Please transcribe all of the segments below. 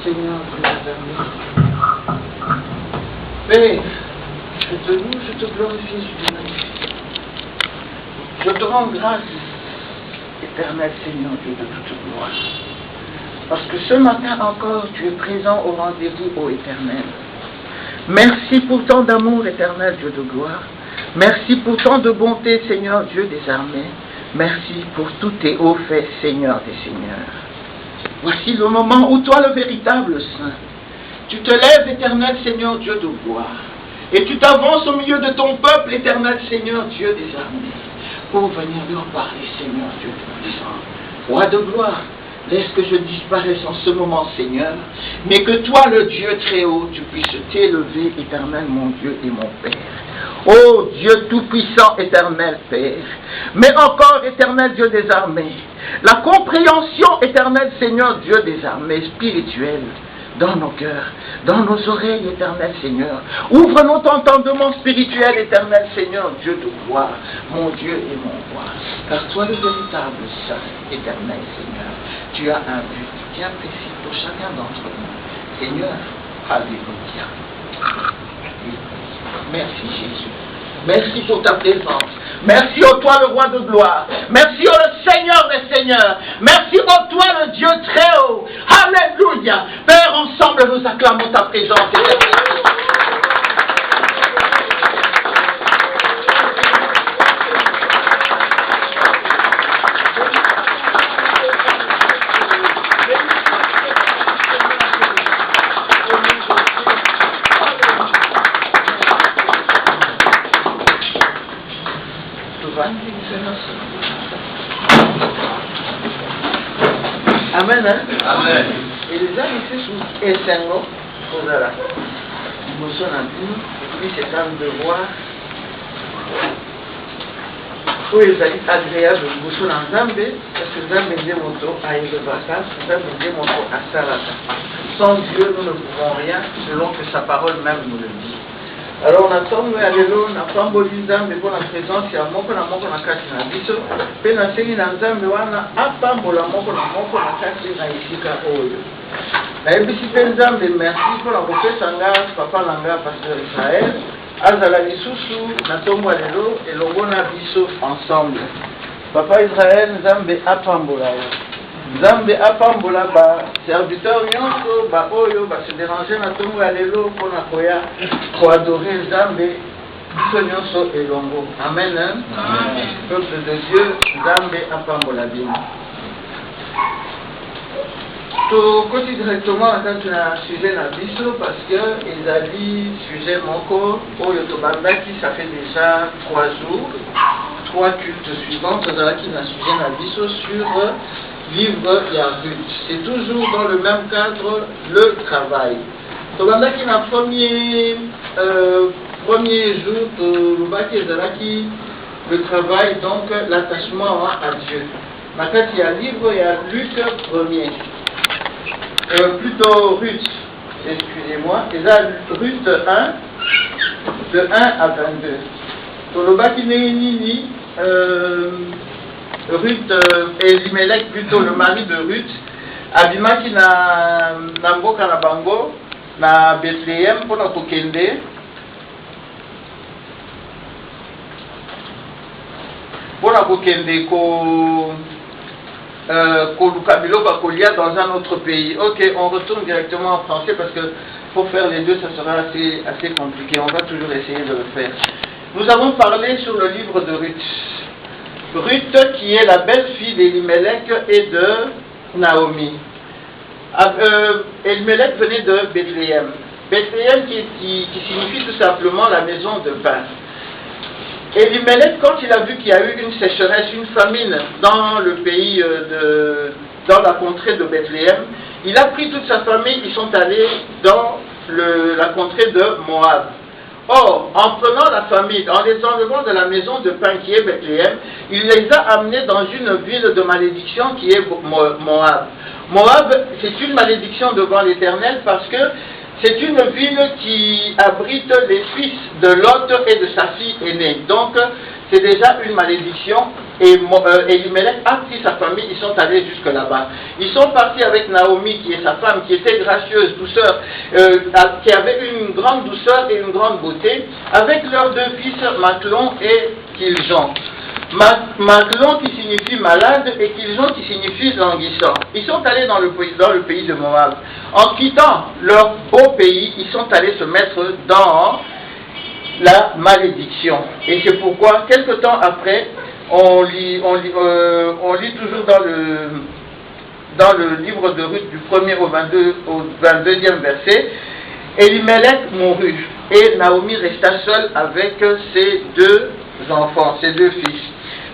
Seigneur Dieu des armées. Père, je te loue, je te glorifie, je te magnifie. Je te rends grâce, éternel Seigneur Dieu de toute gloire. Parce que ce matin encore, tu es présent au rendez-vous, ô Éternel. Merci pour tant d'amour, éternel Dieu de gloire. Merci pour tant de bonté, Seigneur Dieu des armées. Merci pour tous tes hauts faits, Seigneur des seigneurs. Voici le moment où toi, le véritable Saint, tu te lèves, éternel Seigneur Dieu de gloire, et tu t'avances au milieu de ton peuple, éternel Seigneur Dieu des armées, pour venir leur parler, Seigneur Dieu tout-puissant. Roi de gloire, laisse que je disparaisse en ce moment, Seigneur, mais que toi, le Dieu très haut, tu puisses t'élever, éternel mon Dieu et mon Père. Ô Dieu tout-puissant, éternel Père, mais encore, éternel Dieu des armées, la compréhension, éternel Seigneur Dieu des armées, spirituelle, dans nos cœurs, dans nos oreilles, éternel Seigneur. Ouvre notre entendement spirituel, éternel Seigneur, Dieu de gloire, mon Dieu et mon roi. Car toi, le véritable Saint, éternel Seigneur, tu as un but bien précis pour chacun d'entre nous. Seigneur, alléluia. Merci Jésus. Merci pour ta présence. Merci au toi le roi de gloire. Merci au Seigneur des seigneurs. Merci au toi le Dieu très haut. Alléluia. Père, ensemble nous acclamons ta présence. Amen. Amen. Et les amis, c'est sous Essengo, pour là. Nous sommes en plus, et puis c'est un devoir. Pour les amis agréables, nous sommes en Zambé, parce que Zambé est mon tour à une vacances, Zambé est mon tour à Salata. Sans Dieu, nous ne pouvons rien, selon que sa parole même nous le dit. Alors on attend nous aller là, on attend Bolizam, mais pour la présence, il y a mon qu'on a kati na biso, pe na sengi na nzambe wana apambola moko na kati na isika oyo. Na ebisi pe nzambe merci pour la kopesa nga papa na nga pasteur Israël, azala lisusu na tombo lelo elongo na biso ensemble. Papa Israël nzambe apambola yo. Nzambe apambola ba serviteur nyonso ba oyo ba se déranger na tombo ya lelo mpona koya ko adorer Nzambe biso nyonso elongo. Amen. Amen. Peuple de Dieu, Nzambe apambola bino. Tokoti directement attendu na sujet na biso parce que ezali sujet moko oyo tobandaki, ça fait déjà 3 jours, 3 cultes suivants tozalaki na sujet na biso sur vivre la Ruth. C'est toujours dans le même cadre, le travail. Donc, on a premier jour, le travail, donc l'attachement à Dieu. Maintenant, il y a livre, il y a Luc premier. Plutôt Ruth, excusez-moi. Et là, Ruth 1, de 1 à 22. Donc, le baki nini, Ruth, Elimelech, plutôt le mari de Ruth, abimaki na mboka na bango, na Bethléem, pour na kokende. Pour na kokende luka biloko kolia dans un autre pays. Ok, on retourne directement en français parce que pour faire les deux, ça sera assez compliqué. On va toujours essayer de le faire. Nous avons parlé sur le livre de Ruth. Ruth qui est la belle-fille d'Elimelech et de Naomi. Elimelech venait de Bethléem. Bethléem qui signifie tout simplement la maison de pain. Elimelech, quand il a vu qu'il y a eu une sécheresse, une famine dans le pays, dans la contrée de Bethléem, il a pris toute sa famille, ils sont allés dans la contrée de Moab. Or, en prenant la famille, en les enlevant de la maison de pain qui est Bethléem, il les a amenés dans une ville de malédiction qui est Moab. Moab, c'est une malédiction devant l'Éternel parce que c'est une ville qui abrite les fils de Lot et de sa fille aînée. Donc, c'est déjà une malédiction. Et Elimelech a pris sa famille, ils sont allés jusque là-bas. Ils sont partis avec Naomi, qui est sa femme, qui était gracieuse, douceur, qui avait une grande douceur et une grande beauté, avec leurs deux fils, Maclon et Kiljon. Maclon qui signifie malade et Kiljon qui signifie languissant. Ils sont allés dans le pays de Moab. En quittant leur beau pays, ils sont allés se mettre dans la malédiction. Et c'est pourquoi, quelque temps après, on lit toujours dans le livre de Ruth du 1er au 22e verset, Elimelech mourut et Naomi resta seule avec ses deux enfants, ses deux fils.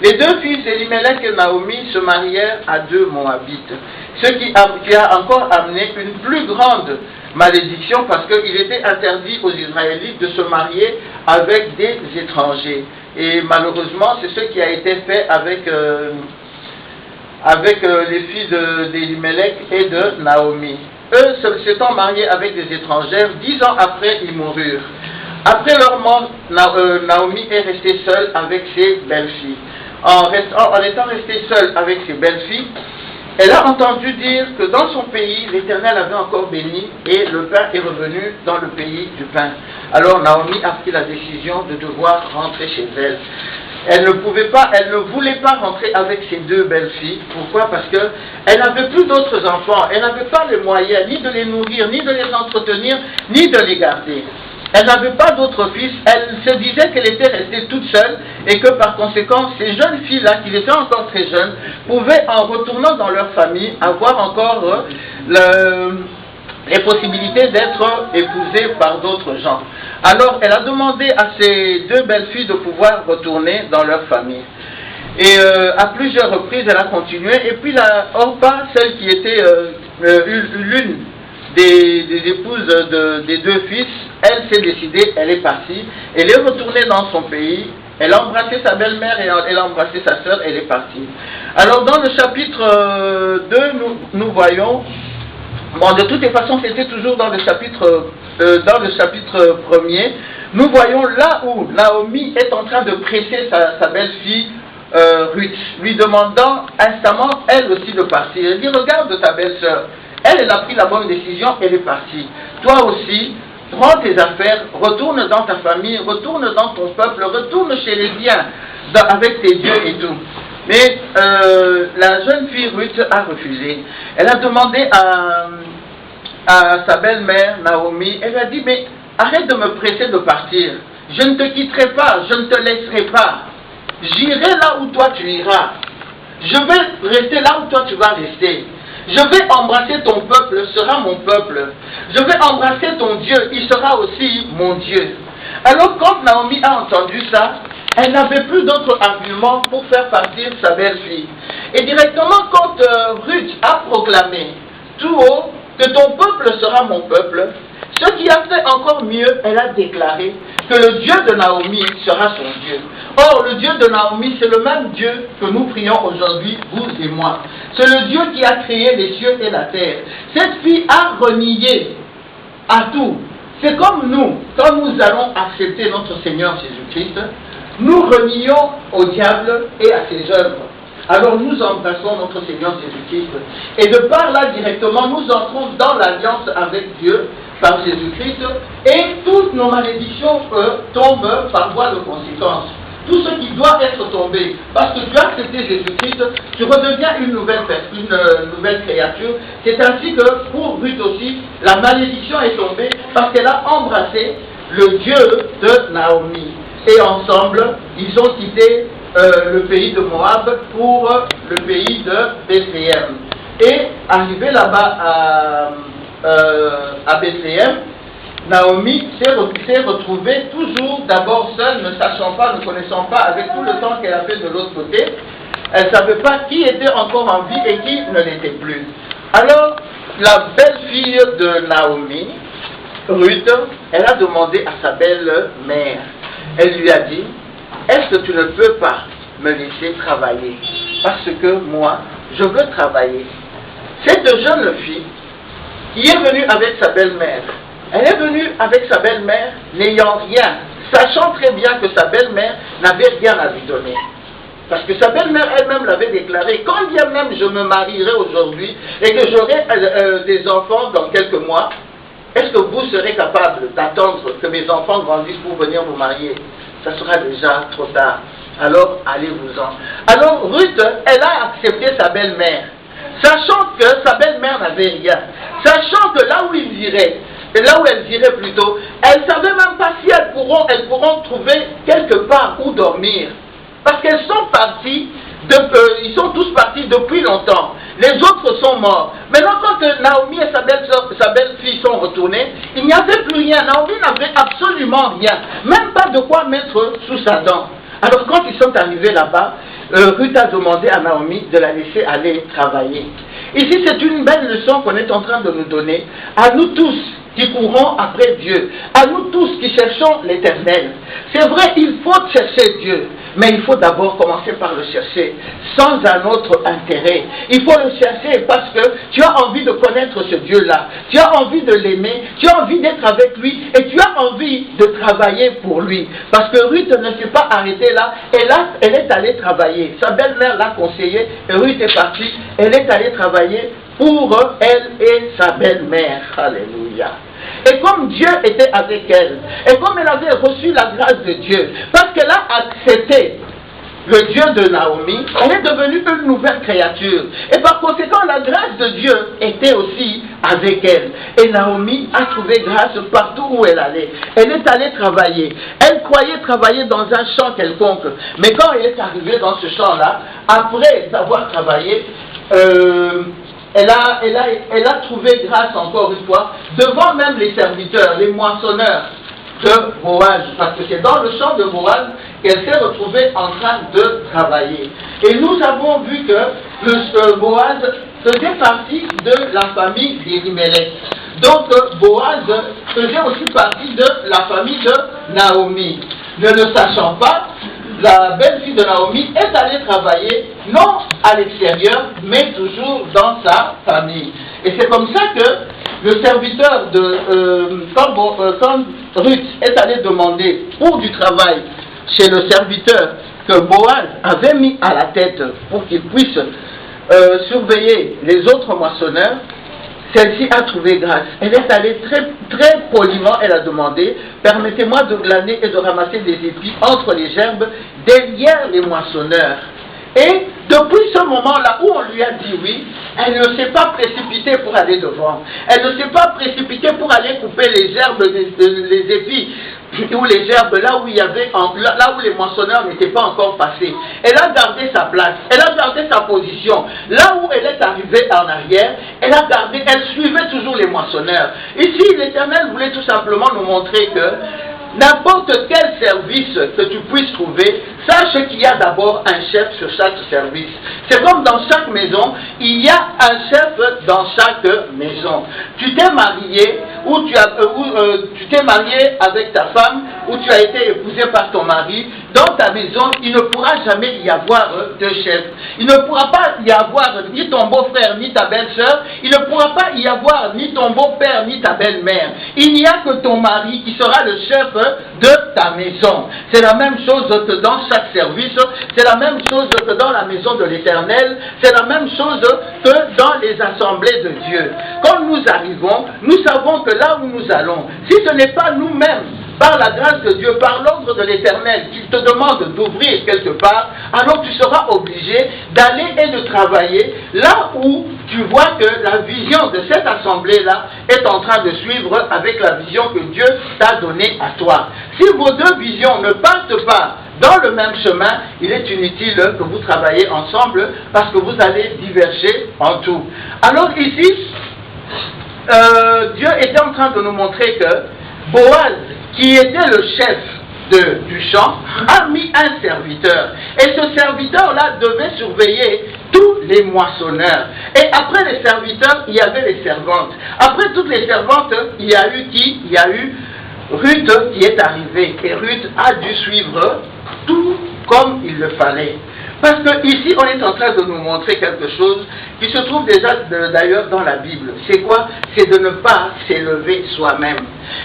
Les deux fils d'Elimelech et Naomi se marièrent à deux Moabites, ce qui a encore amené une plus grande malédiction parce qu'il était interdit aux Israélites de se marier avec des étrangers. Et malheureusement, c'est ce qui a été fait avec les filles d'Elimelech et de Naomi. Eux, s'étant mariés avec des étrangères, 10 ans après, ils moururent. Après leur mort, Naomi est restée seule avec ses belles-filles. En étant restée seule avec ses belles-filles, elle a entendu dire que dans son pays, l'Éternel avait encore béni et le pain est revenu dans le pays du pain. Alors Naomi a pris la décision de devoir rentrer chez elle. Elle ne voulait pas rentrer avec ses deux belles-filles. Pourquoi? Parce qu'elle n'avait plus d'autres enfants. Elle n'avait pas les moyens ni de les nourrir, ni de les entretenir, ni de les garder. Elle n'avait pas d'autres fils, elle se disait qu'elle était restée toute seule et que par conséquent, ces jeunes filles-là, qui étaient encore très jeunes, pouvaient, en retournant dans leur famille, avoir encore les possibilités d'être épousées par d'autres gens. Alors, elle a demandé à ces deux belles-filles de pouvoir retourner dans leur famille. Et à plusieurs reprises, elle a continué. Et puis, Orpa, celle qui était l'une des épouses des deux fils, elle s'est décidée, elle est partie, elle est retournée dans son pays, elle a embrassé sa belle-mère et elle a embrassé sa sœur, elle est partie. Alors dans le chapitre 2, nous voyons, bon de toutes les façons c'était toujours dans le chapitre 1er, nous voyons là où Naomi est en train de presser sa belle-fille Ruth, lui demandant instamment elle aussi de partir. Elle dit regarde ta belle-sœur, elle a pris la bonne décision, elle est partie. Toi aussi, prends tes affaires, retourne dans ta famille, retourne dans ton peuple, retourne chez les biens, avec tes dieux et tout. Mais la jeune fille Ruth a refusé. Elle a demandé à sa belle-mère Naomi, elle a dit, mais arrête de me presser de partir. Je ne te quitterai pas, je ne te laisserai pas. J'irai là où toi tu iras. Je vais rester là où toi tu vas rester. Je vais embrasser ton peuple, sera mon peuple. Je vais embrasser ton Dieu, il sera aussi mon Dieu. Alors quand Naomi a entendu ça, elle n'avait plus d'autres arguments pour faire partir sa belle-fille. Et directement quand Ruth a proclamé tout haut que ton peuple sera mon peuple, ce qui a fait encore mieux, elle a déclaré que le Dieu de Naomi sera son Dieu. Or, le Dieu de Naomi, c'est le même Dieu que nous prions aujourd'hui, vous et moi. C'est le Dieu qui a créé les cieux et la terre. Cette fille a renié à tout. C'est comme nous, quand nous allons accepter notre Seigneur Jésus-Christ, nous renions au diable et à ses œuvres. Alors nous embrassons notre Seigneur Jésus-Christ. Et de par là directement, nous entrons dans l'alliance avec Dieu par Jésus-Christ et toutes nos malédictions tombent par voie de conséquence. Tout ce qui doit être tombé, parce que tu as accepté Jésus-Christ, tu redeviens une nouvelle créature. C'est ainsi que pour Ruth aussi, la malédiction est tombée parce qu'elle a embrassé le Dieu de Naomi. Et ensemble, ils ont quitté le pays de Moab pour le pays de Bethléem. Et arrivé là-bas à Bethléem, Naomi s'est retrouvée toujours d'abord seule, ne sachant pas, ne connaissant pas, avec tout le temps qu'elle a fait de l'autre côté. Elle ne savait pas qui était encore en vie et qui ne l'était plus. Alors, la belle-fille de Naomi, Ruth, elle a demandé à sa belle-mère. Elle lui a dit, est-ce que tu ne peux pas me laisser travailler? Parce que moi, je veux travailler. Cette jeune fille qui est venue avec sa belle-mère, elle est venue avec sa belle-mère n'ayant rien, sachant très bien que sa belle-mère n'avait rien à lui donner. Parce que sa belle-mère elle-même l'avait déclaré, quand bien même je me marierai aujourd'hui et que j'aurai des enfants dans quelques mois, est-ce que vous serez capable d'attendre que mes enfants grandissent pour venir vous marier? Ça sera déjà trop tard. Alors, allez-vous-en. Alors, Ruth, elle a accepté sa belle-mère, sachant que sa belle-mère n'avait rien, sachant que là où il irait, et là où elle irait plutôt, elle ne savait même pas si elles pourront trouver quelque part où dormir. Parce qu'elles sont parties, ils sont tous partis depuis longtemps. Les autres sont morts. Maintenant, quand Naomi et sa belle-fille sont retournées, il n'y avait plus rien. Naomi n'avait absolument rien. Même pas de quoi mettre sous sa dent. Alors, quand ils sont arrivés là-bas, Ruth a demandé à Naomi de la laisser aller travailler. Ici, c'est une belle leçon qu'on est en train de nous donner, à nous tous qui courons après Dieu, à nous tous qui cherchons l'Éternel. C'est vrai, il faut chercher Dieu, mais il faut d'abord commencer par le chercher sans un autre intérêt. Il faut le chercher parce que tu as envie de connaître ce Dieu-là, tu as envie de l'aimer, tu as envie d'être avec lui et tu as envie de travailler pour lui. Parce que Ruth ne s'est pas arrêtée là, elle est allée travailler. Sa belle-mère l'a conseillé et Ruth est partie, elle est allée travailler pour elle et sa belle-mère. Alléluia. Et comme Dieu était avec elle, et comme elle avait reçu la grâce de Dieu, parce qu'elle a accepté le Dieu de Naomi, elle est devenue une nouvelle créature. Et par conséquent, la grâce de Dieu était aussi avec elle. Et Naomi a trouvé grâce partout où elle allait. Elle est allée travailler. Elle croyait travailler dans un champ quelconque. Mais quand elle est arrivée dans ce champ-là, après avoir travaillé, elle a trouvé grâce encore une fois devant même les serviteurs, les moissonneurs de Boaz, parce que c'est dans le champ de Boaz qu'elle s'est retrouvée en train de travailler. Et nous avons vu que Boaz faisait partie de la famille d'Elimelech. Donc Boaz faisait aussi partie de la famille de Naomi. Ne le sachant pas, la belle-fille de Naomi est allée travailler, non à l'extérieur, mais toujours dans sa famille. Et c'est comme ça que le serviteur quand Ruth est allée demander pour du travail chez le serviteur que Boaz avait mis à la tête pour qu'il puisse surveiller les autres moissonneurs, celle-ci a trouvé grâce. Elle est allée très poliment, elle a demandé, permettez-moi de glaner et de ramasser des épis entre les gerbes derrière les moissonneurs. Et depuis ce moment-là où on lui a dit oui, elle ne s'est pas précipitée pour aller devant. Elle ne s'est pas précipitée pour aller couper les gerbes, les épis, ou les gerbes là où là où les moissonneurs n'étaient pas encore passés. Elle a gardé sa place, elle a gardé sa position. Là où elle est arrivée en arrière, elle suivait toujours les moissonneurs. Ici, l'Éternel voulait tout simplement nous montrer que n'importe quel service que tu puisses trouver, sache qu'il y a d'abord un chef sur chaque service. C'est comme dans chaque maison, il y a un chef dans chaque maison. Tu t'es marié, tu t'es marié avec ta femme, ou tu as été épousé par ton mari. Dans ta maison, il ne pourra jamais y avoir de chef. Il ne pourra pas y avoir ni ton beau-frère, ni ta belle-sœur. Il ne pourra pas y avoir ni ton beau-père, ni ta belle-mère. Il n'y a que ton mari qui sera le chef de ta maison. C'est la même chose que dans chaque service, c'est la même chose que dans la maison de l'Éternel, c'est la même chose que dans les assemblées de Dieu. Quand nous arrivons, nous savons que là où nous allons, si ce n'est pas nous-mêmes, par la grâce de Dieu, par l'ordre de l'Éternel, qu'il te demande d'ouvrir quelque part, alors tu seras obligé d'aller et de travailler là où tu vois que la vision de cette assemblée-là est en train de suivre avec la vision que Dieu t'a donnée à toi. Si vos deux visions ne partent pas dans le même chemin, il est inutile que vous travaillez ensemble parce que vous allez diverger en tout. Alors ici, Dieu était en train de nous montrer que Boaz, qui était le chef du champ, a mis un serviteur. Et ce serviteur-là devait surveiller tous les moissonneurs. Et après les serviteurs, il y avait les servantes. Après toutes les servantes, il y a eu qui? Il y a eu Ruth qui est arrivée. Et Ruth a dû suivre tout comme il le fallait. Parce que ici, on est en train de nous montrer quelque chose qui se trouve déjà d'ailleurs dans la Bible. C'est quoi? C'est de ne pas s'élever soi-même.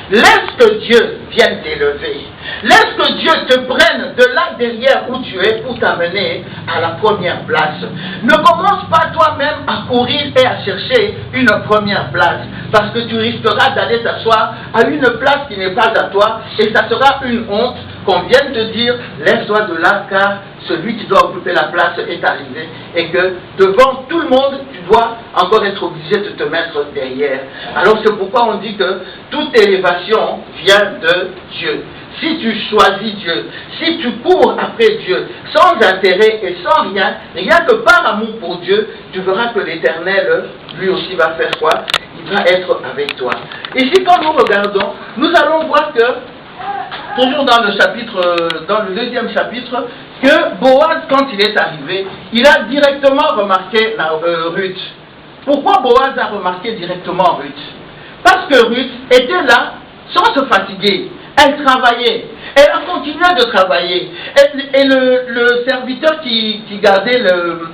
Laisse que Dieu vienne t'élever. Laisse que Dieu te prenne de là derrière où tu es pour t'amener à la première place. Ne commence pas toi-même à courir et à chercher une première place, parce que tu risqueras d'aller t'asseoir à une place qui n'est pas à toi, et ça sera une honte qu'on vienne te dire lève-toi de là, car celui qui doit occuper la place est arrivé, et que devant tout le monde tu dois encore être obligé de te mettre derrière. Alors c'est pourquoi on dit que toute élévation vient de Dieu. Si tu choisis Dieu, si tu cours après Dieu, sans intérêt et sans rien, rien que par amour pour Dieu, tu verras que l'Éternel, lui aussi, va faire quoi? Il va être avec toi. Ici, quand nous regardons, nous allons voir que, toujours dans le deuxième chapitre, que Boaz, quand il est arrivé, il a directement remarqué Ruth. Pourquoi Boaz a remarqué directement Ruth? Parce que Ruth était là sans se fatiguer. Elle travaillait, elle a continué de travailler. Et le serviteur qui gardait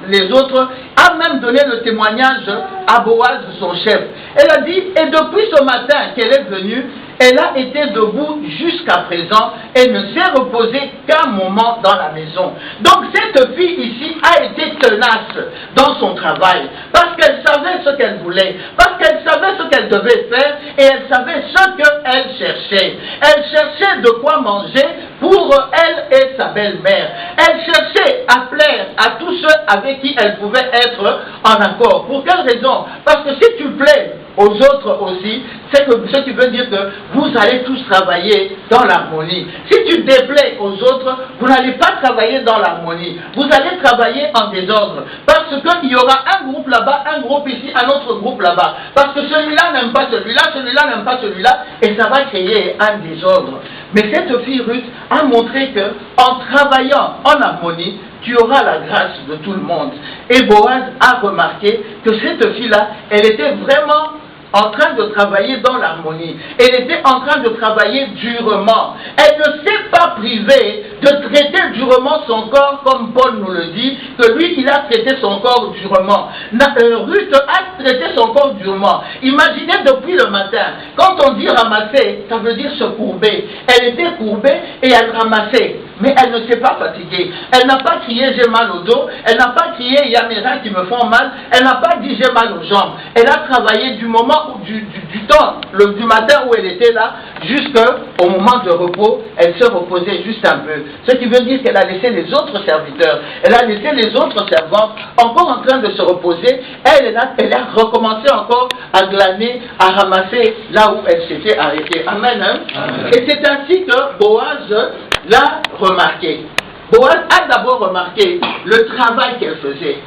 les autres a même donné le témoignage à Boaz, son chef. Elle a dit, et depuis ce matin qu'elle est venue, elle a été debout jusqu'à présent et ne s'est reposée qu'un moment dans la maison. Donc cette fille ici a été tenace dans son travail, parce qu'elle savait ce qu'elle voulait, parce qu'elle savait ce qu'elle devait faire, et elle savait ce qu'elle cherchait. Elle cherchait de quoi manger pour elle et sa belle-mère. Elle cherchait à plaire à tous ceux avec qui elle pouvait être en accord. Pour quelle raison? Parce que si tu plais aux autres aussi, c'est que ce qui veut dire que vous allez tous travailler dans l'harmonie. Si tu déplais aux autres, vous n'allez pas travailler dans l'harmonie. Vous allez travailler en désordre. Parce qu'il y aura un groupe là-bas, un groupe ici, un autre groupe là-bas. Parce que celui-là n'aime pas celui-là, celui-là n'aime pas celui-là, et ça va créer un désordre. Mais cette fille Ruth a montré que, en travaillant en harmonie, tu auras la grâce de tout le monde. Et Boaz a remarqué que cette fille-là, elle était vraiment en train de travailler dans l'harmonie. Elle était en train de travailler durement. Elle ne s'est pas privée de traiter durement son corps, comme Paul nous le dit, que lui, il a traité son corps durement. Ruth a traité son corps durement. Imaginez depuis le matin, quand on dit ramasser, ça veut dire se courber. Elle était courbée et elle ramassait. Mais elle ne s'est pas fatiguée. Elle n'a pas crié j'ai mal au dos. Elle n'a pas crié il y a mes reins qui me font mal. Elle n'a pas dit j'ai mal aux jambes. Elle a travaillé du moment du matin où elle était là jusqu'au moment de repos. Elle se reposait juste un peu. Ce qui veut dire qu'elle a laissé les autres serviteurs, elle a laissé les autres servantes encore en train de se reposer. Elle a recommencé encore à glaner, à ramasser là où elle s'était arrêtée. Amen. Hein? Amen. Et c'est ainsi que Boaz l'a remarqué. Boaz a d'abord remarqué le travail qu'elle faisait.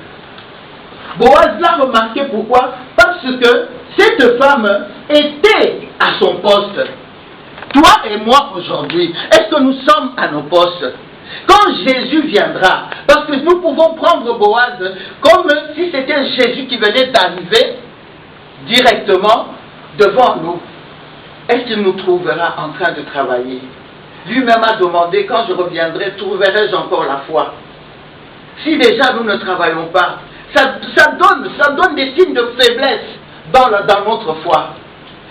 Boaz l'a remarqué pourquoi? Parce que cette femme était à son poste. Toi et moi aujourd'hui, est-ce que nous sommes à nos postes? Quand Jésus viendra, parce que nous pouvons prendre Boaz comme si c'était Jésus qui venait d'arriver directement devant nous, est-ce qu'il nous trouvera en train de travailler? Lui-même a demandé, quand je reviendrai, trouverai-je encore la foi? Si déjà nous ne travaillons pas, ça donne des signes de faiblesse dans notre foi.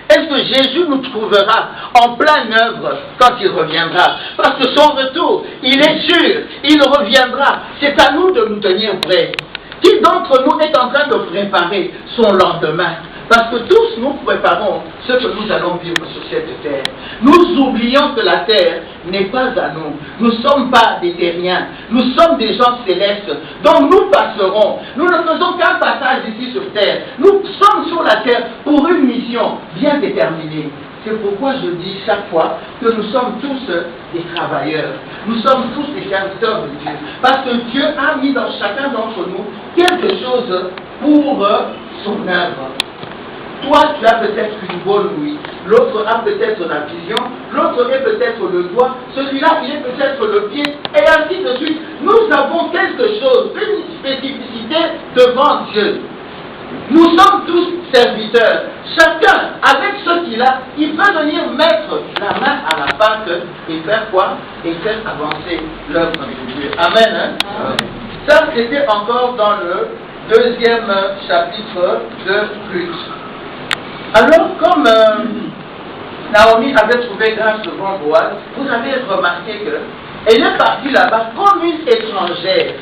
Est-ce que Jésus nous trouvera en pleine œuvre quand il reviendra? Parce que son retour, il est sûr, il reviendra. C'est à nous de nous tenir prêts. Qui d'entre nous est en train de préparer son lendemain? Parce que tous nous préparons ce que nous allons vivre sur cette terre. Nous oublions que la terre n'est pas à nous. Nous ne sommes pas des terriens. Nous sommes des gens célestes. Donc nous passerons. Nous ne faisons qu'un passage ici sur terre. Nous sommes sur la terre pour une mission bien déterminée. C'est pourquoi je dis chaque fois que nous sommes tous des travailleurs. Nous sommes tous des serviteurs de Dieu. Parce que Dieu a mis dans chacun d'entre nous quelque chose pour son œuvre. Toi, tu as peut-être une bonne ouïe, l'autre a peut-être la vision, l'autre est peut-être le doigt, celui-là, il est peut-être le pied, et ainsi de suite. Nous avons quelque chose, une spécificité devant Dieu. Nous sommes tous serviteurs. Chacun, avec ce qu'il a, il peut venir mettre la main à la pâte et faire quoi? Et faire avancer l'œuvre de Dieu. Amen. Hein? Amen. Ça, c'était encore dans le deuxième chapitre de Ruth. Alors, comme Naomi avait trouvé grâce devant Boaz, vous avez remarqué qu'elle est partie là-bas comme une étrangère.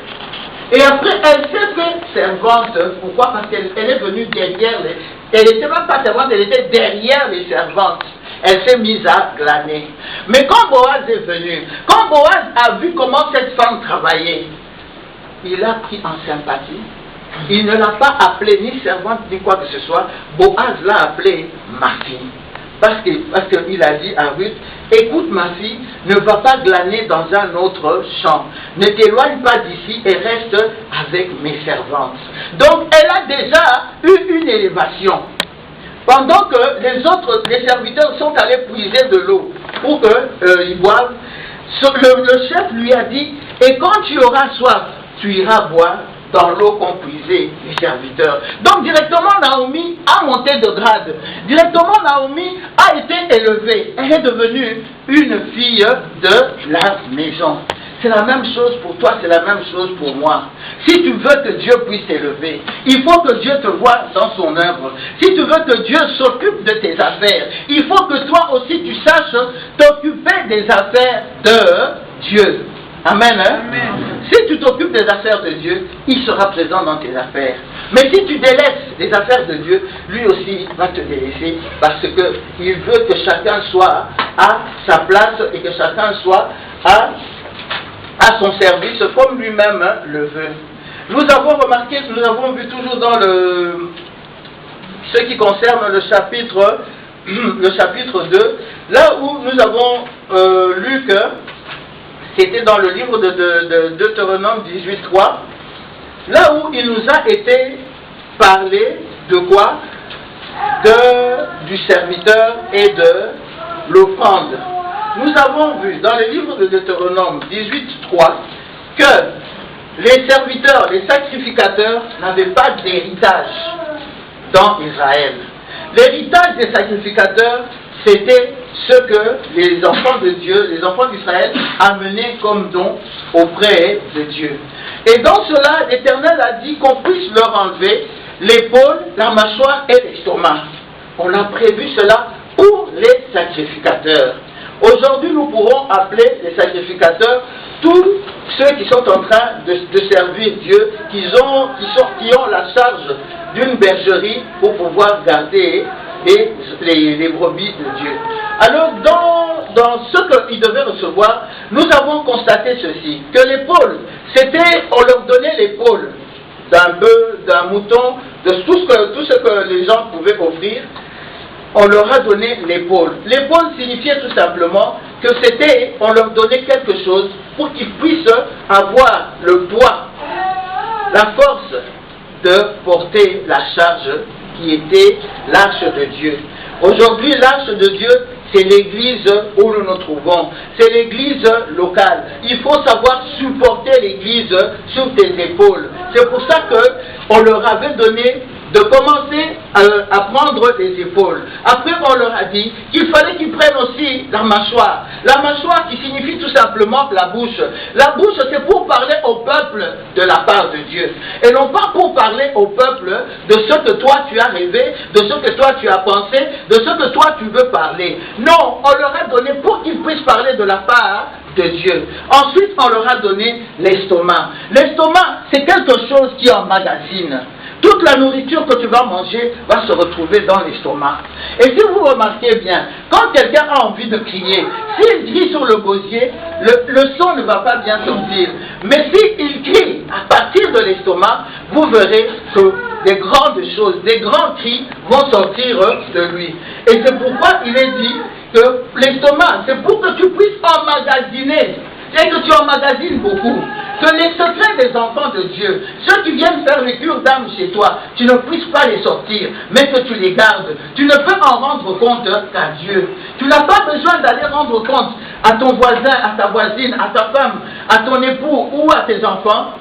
Et après, elle s'est fait servante. Pourquoi? Parce qu'elle est venue derrière les... Elle n'était même pas servante, elle était derrière les servantes. Elle s'est mise à glaner. Mais quand Boaz est venu, quand Boaz a vu comment cette femme travaillait, il a pris en sympathie. Il ne l'a pas appelée ni servante ni quoi que ce soit. Boaz l'a appelée ma fille. Parce qu'il a dit à Ruth, écoute ma fille, ne va pas glaner dans un autre champ. Ne t'éloigne pas d'ici et reste avec mes servantes. Donc elle a déjà eu une élévation. Pendant que les serviteurs sont allés puiser de l'eau pour qu'ils boivent, le chef lui a dit, et quand tu auras soif, tu iras boire dans l'eau qu'ont puisé les serviteurs. Donc directement Naomi a monté de grade. Directement Naomi a été élevée. Elle est devenue une fille de la maison. C'est la même chose pour toi, c'est la même chose pour moi. Si tu veux que Dieu puisse t'élever, il faut que Dieu te voie dans son œuvre. Si tu veux que Dieu s'occupe de tes affaires, il faut que toi aussi tu saches t'occuper des affaires de Dieu. Amen, hein? Amen. Si tu t'occupes des affaires de Dieu, il sera présent dans tes affaires. Mais si tu délaisses les affaires de Dieu, lui aussi va te délaisser parce qu'il veut que chacun soit à sa place et que chacun soit à son service comme lui-même le veut. Nous avons remarqué, nous avons vu toujours dans ce qui concerne le chapitre 2, là où nous avons lu que c'était dans le livre de Deutéronome 18.3, là où il nous a été parlé de quoi? Du serviteur et de l'offrande. Nous avons vu dans le livre de Deutéronome 18.3 que les serviteurs, les sacrificateurs n'avaient pas d'héritage dans Israël. L'héritage des sacrificateurs, c'était ce que les enfants de Dieu, les enfants d'Israël, amenaient comme don auprès de Dieu. Et dans cela, l'Éternel a dit qu'on puisse leur enlever l'épaule, la mâchoire et l'estomac. On a prévu cela pour les sacrificateurs. Aujourd'hui, nous pourrons appeler les sacrificateurs tous ceux qui sont en train de servir Dieu, qui ont la charge d'une bergerie pour pouvoir garder les brebis de Dieu. Alors, dans ce qu'ils devaient recevoir, nous avons constaté ceci, que l'épaule, on leur donnait l'épaule d'un bœuf, d'un mouton, de tout ce que les gens pouvaient offrir. On leur a donné l'épaule. L'épaule signifiait tout simplement que on leur donnait quelque chose pour qu'ils puissent avoir le poids, la force de porter la charge qui était l'arche de Dieu. Aujourd'hui, l'arche de Dieu, c'est l'église où nous nous trouvons. C'est l'église locale. Il faut savoir supporter l'église sur tes épaules. C'est pour ça qu'on leur avait donné de commencer à prendre les épaules. Après, on leur a dit qu'il fallait qu'ils prennent aussi la mâchoire. La mâchoire qui signifie tout simplement la bouche. La bouche, c'est pour parler au peuple de la part de Dieu. Et non pas pour parler au peuple de ce que toi tu as rêvé, de ce que toi tu as pensé, de ce que toi tu veux parler. Non, on leur a donné pour qu'ils puissent parler de la part de Dieu. Ensuite, on leur a donné l'estomac. L'estomac, c'est quelque chose qui emmagasine. Toute la nourriture que tu vas manger va se retrouver dans l'estomac. Et si vous remarquez bien, quand quelqu'un a envie de crier, s'il crie sur le gosier, le son ne va pas bien sortir. Mais s'il crie à partir de l'estomac, vous verrez que des grandes choses, des grands cris vont sortir de lui. Et c'est pourquoi il est dit que l'estomac, c'est pour que tu puisses emmagasiner. Et que tu emmagasines beaucoup. Que les secrets des enfants de Dieu, ceux qui viennent faire les cures d'âme chez toi, tu ne puisses pas les sortir, mais que tu les gardes. Tu ne peux en rendre compte qu'à Dieu. Tu n'as pas besoin d'aller rendre compte à ton voisin, à ta voisine, à ta femme, à ton époux ou à tes enfants.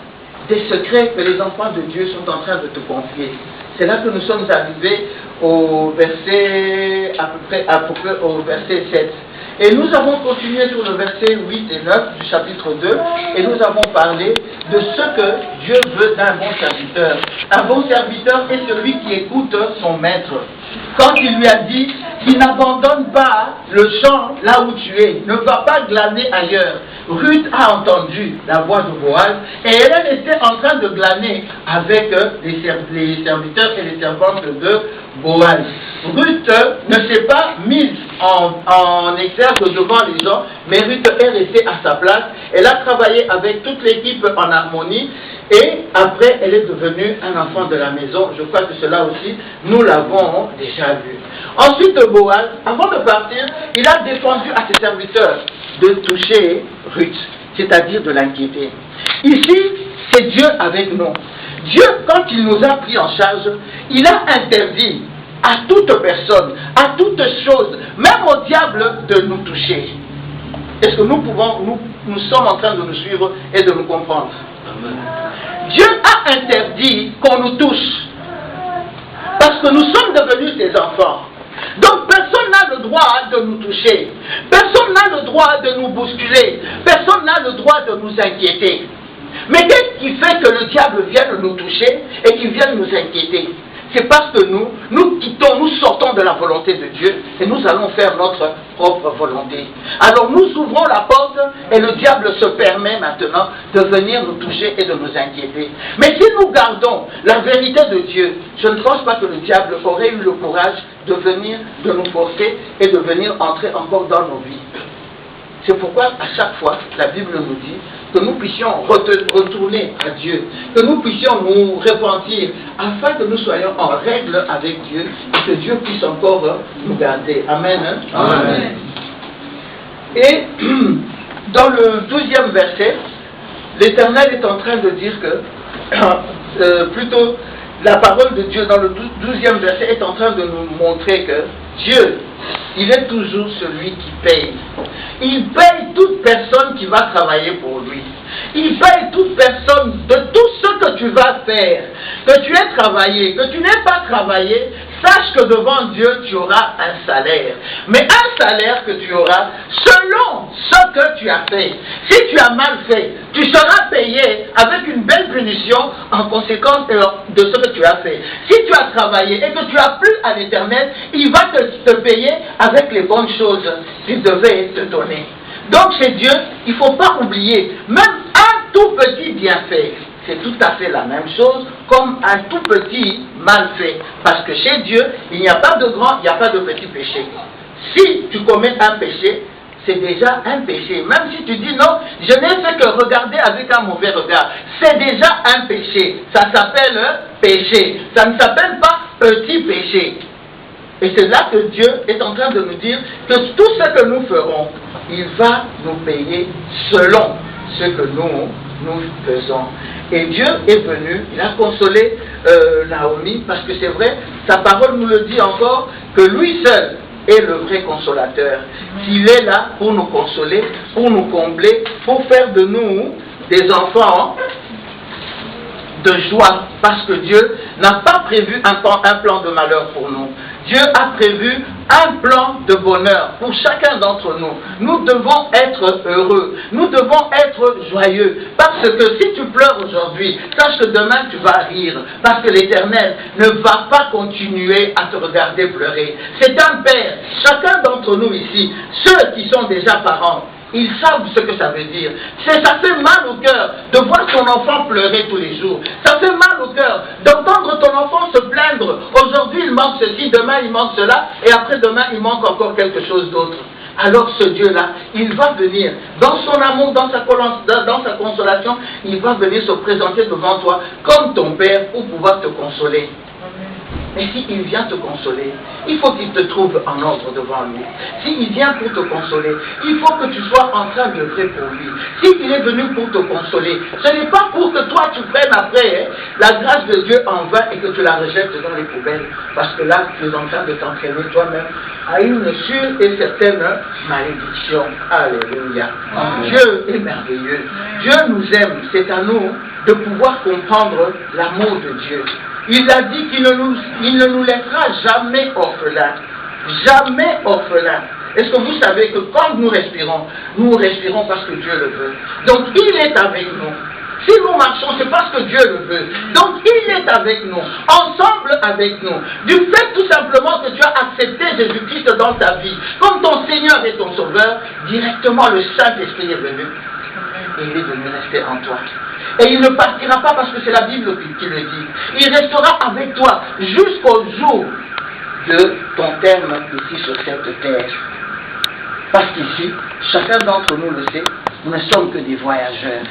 des secrets que les enfants de Dieu sont en train de te confier. C'est là que nous sommes arrivés au verset, à peu près au verset 7. Et nous avons continué sur le verset 8 et 9 du chapitre 2, et nous avons parlé de ce que Dieu veut d'un bon serviteur. Un bon serviteur est celui qui écoute son maître. Quand il lui a dit qu'il n'abandonne pas le champ là où tu es, ne va pas glaner ailleurs. Ruth a entendu la voix de Boaz et elle est restée en train de glaner avec les serviteurs et les servantes de Boaz. Ruth ne s'est pas mise en exergue devant les gens, mais Ruth est restée à sa place. Elle a travaillé avec toute l'équipe en harmonie et après elle est devenue un enfant de la maison. Je crois que cela aussi, nous l'avons déjà vu. Ensuite, Boaz, avant de partir, il a défendu à ses serviteurs de toucher Ruth, c'est-à-dire de l'inquiéter. Ici, c'est Dieu avec nous. Dieu, quand il nous a pris en charge, il a interdit à toute personne, à toute chose, même au diable, de nous toucher. Est-ce que nous sommes en train de nous suivre et de nous comprendre? Amen. Dieu a interdit qu'on nous touche, parce que nous sommes devenus ses enfants. Donc personne n'a le droit de nous toucher, personne n'a le droit de nous bousculer, personne n'a le droit de nous inquiéter. Mais qu'est-ce qui fait que le diable vienne nous toucher et qu'il vienne nous inquiéter? C'est parce que nous quittons, nous sortons de la volonté de Dieu et nous allons faire notre propre volonté. Alors nous ouvrons la porte et le diable se permet maintenant de venir nous toucher et de nous inquiéter. Mais si nous gardons la vérité de Dieu, je ne pense pas que le diable aurait eu le courage de venir, de nous forcer et de venir entrer encore dans nos vies. C'est pourquoi à chaque fois, la Bible nous dit que nous puissions retourner à Dieu, que nous puissions nous repentir, afin que nous soyons en règle avec Dieu, et que Dieu puisse encore nous garder. Amen. Amen. Et dans le 12e verset, l'Éternel est en train de dire que, plutôt, la parole de Dieu dans le 12e verset est en train de nous montrer que Dieu, il est toujours celui qui paye. Il paye toute personne qui va travailler pour lui. Il paye toute personne de tout ce que tu vas faire. Que tu aies travaillé, que tu n'aies pas travaillé, sache que devant Dieu, tu auras un salaire. Mais un salaire que tu auras selon ce que tu as fait. Si tu as mal fait, tu seras payé avec une belle punition en conséquence de ce que tu as fait. Si tu as travaillé et que tu as plu à l'Éternel, il va te payer avec les bonnes choses qu'il devait te donner. Donc chez Dieu, il ne faut pas oublier, même un tout petit bienfait, c'est tout à fait la même chose comme un tout petit mal fait. Parce que chez Dieu, il n'y a pas de grand, il n'y a pas de petit péché. Si tu commets un péché, c'est déjà un péché. Même si tu dis non, je n'ai fait que regarder avec un mauvais regard, c'est déjà un péché. Ça s'appelle péché. Ça ne s'appelle pas petit péché. Et c'est là que Dieu est en train de nous dire que tout ce que nous ferons, il va nous payer selon ce que nous faisons. Et Dieu est venu, il a consolé Naomi, parce que c'est vrai, sa parole nous le dit encore, que lui seul est le vrai consolateur. Qu'il est là pour nous consoler, pour nous combler, pour faire de nous des enfants de joie, parce que Dieu n'a pas prévu un plan de malheur pour nous. Dieu a prévu un plan de bonheur pour chacun d'entre nous. Nous devons être heureux, nous devons être joyeux, parce que si tu pleures aujourd'hui, sache que demain tu vas rire, parce que l'Éternel ne va pas continuer à te regarder pleurer. C'est un Père, chacun d'entre nous ici, ceux qui sont déjà parents, ils savent ce que ça veut dire. Ça fait mal au cœur de voir ton enfant pleurer tous les jours. Ça fait mal au cœur d'entendre ton enfant se plaindre. Aujourd'hui il manque ceci, demain il manque cela, et après-demain il manque encore quelque chose d'autre. Alors ce Dieu-là, il va venir, dans son amour, dans sa consolation, il va venir se présenter devant toi comme ton Père pour pouvoir te consoler. Mais s'il vient te consoler, il faut qu'il te trouve en ordre devant lui. S'il vient pour te consoler, il faut que tu sois en train d'œuvrer pour lui. S'il est venu pour te consoler, ce n'est pas pour que toi tu prennes après la grâce de Dieu en vain et que tu la rejettes dans les poubelles. Parce que là, tu es en train de t'entraîner toi-même à une sûre et certaine malédiction. Alléluia. Dieu est merveilleux. Dieu nous aime. C'est à nous de pouvoir comprendre l'amour de Dieu. Il a dit qu'il ne nous laissera jamais orphelins. Jamais orphelins. Est-ce que vous savez que quand nous respirons parce que Dieu le veut. Donc il est avec nous. Si nous marchons, c'est parce que Dieu le veut. Donc il est avec nous, ensemble avec nous. Du fait tout simplement que tu as accepté Jésus-Christ dans ta vie, comme ton Seigneur et ton Sauveur, directement le Saint-Esprit est venu. Et il est venu rester en toi. Et il ne partira pas parce que c'est la Bible qui le dit. Il restera avec toi jusqu'au jour de ton terme ici sur cette terre. Parce qu'ici, chacun d'entre nous le sait, nous ne sommes que des voyageurs.